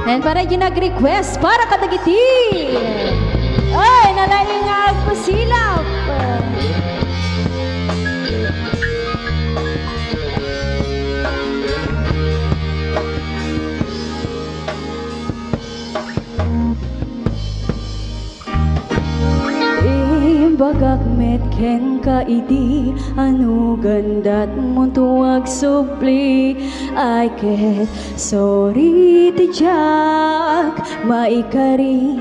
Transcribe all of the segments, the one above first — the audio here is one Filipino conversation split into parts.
And para yung nag-request para katagiti. Ay, nalaingag po silap. Bagak met ken ka iti anu gandat mo tuwag supli I ket sorry ti jak maikari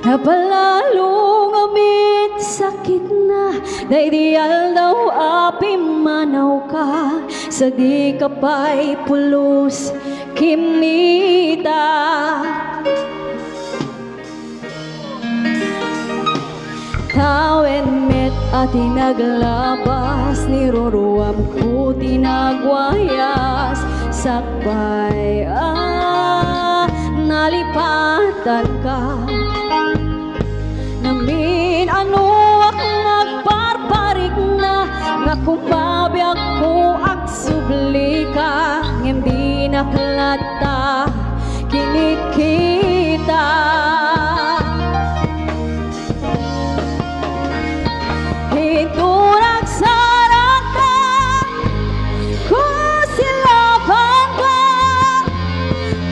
napalalong amit sakit na daydial daw api manaw ka sa di kapay pulos kimita Tawen met at naglabas niruruam ko tinagwayas sakbay nalipatan ka namin ano ak nagparparik na nga kumabyak ko ak subli ka hindi naklata kinikita Turag sarang ka kung silaban ka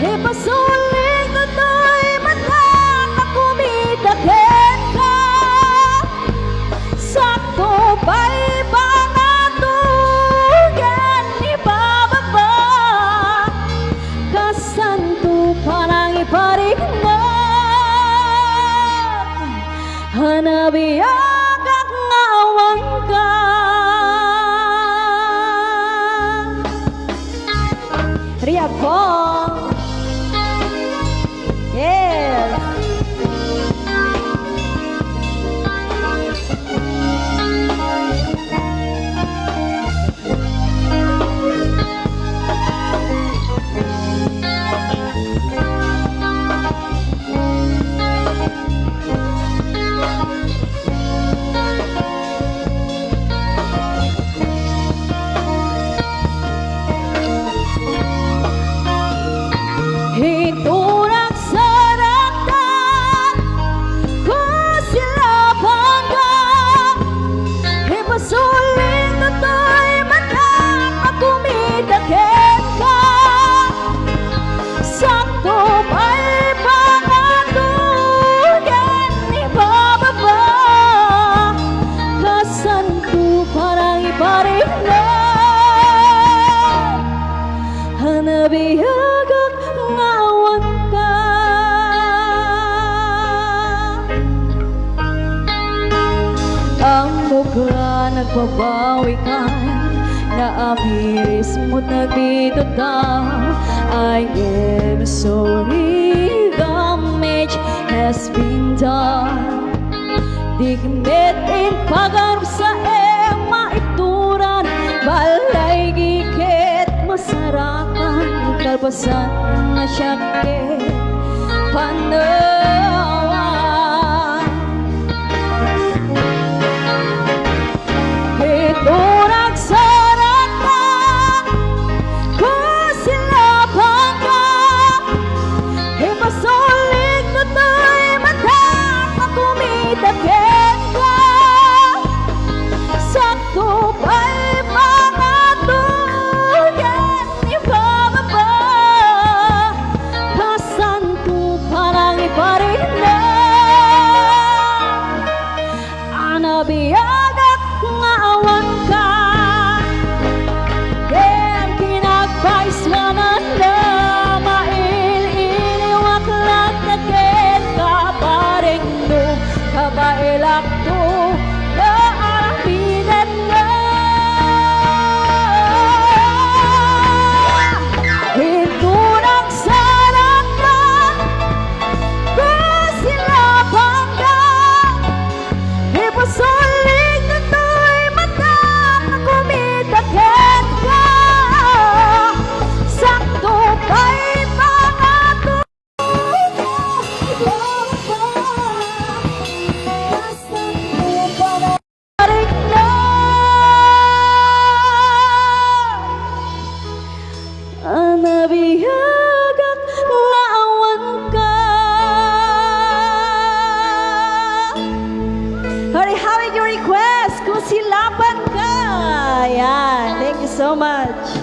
ipasuling ko to'y matang nakumitakin ka sakto ba'y pangatugan ibababa kasanto parang iparik na hanabiyan Ria po. Yes. Turag sarang ka kung silaban ka ipasuling ko to'y matang makumitakin ka sakto ba'y pangatugan ibababa kasanto parang iparin na hanabihagak ngawan ka ang mukha nagbabawi ka na amiris mo't nagdito daw I am sorry damage has been done digmet in pagarap sa maituran balay gikit masarakan kalpasan na syakit panawan iturag sarang ka kung silaban ka ipasuling ko to'y matang makumitakin ka sakto ba'y pangatugan ibababa kasanto parang iparin na silapan ka. Ayan, thank you so much.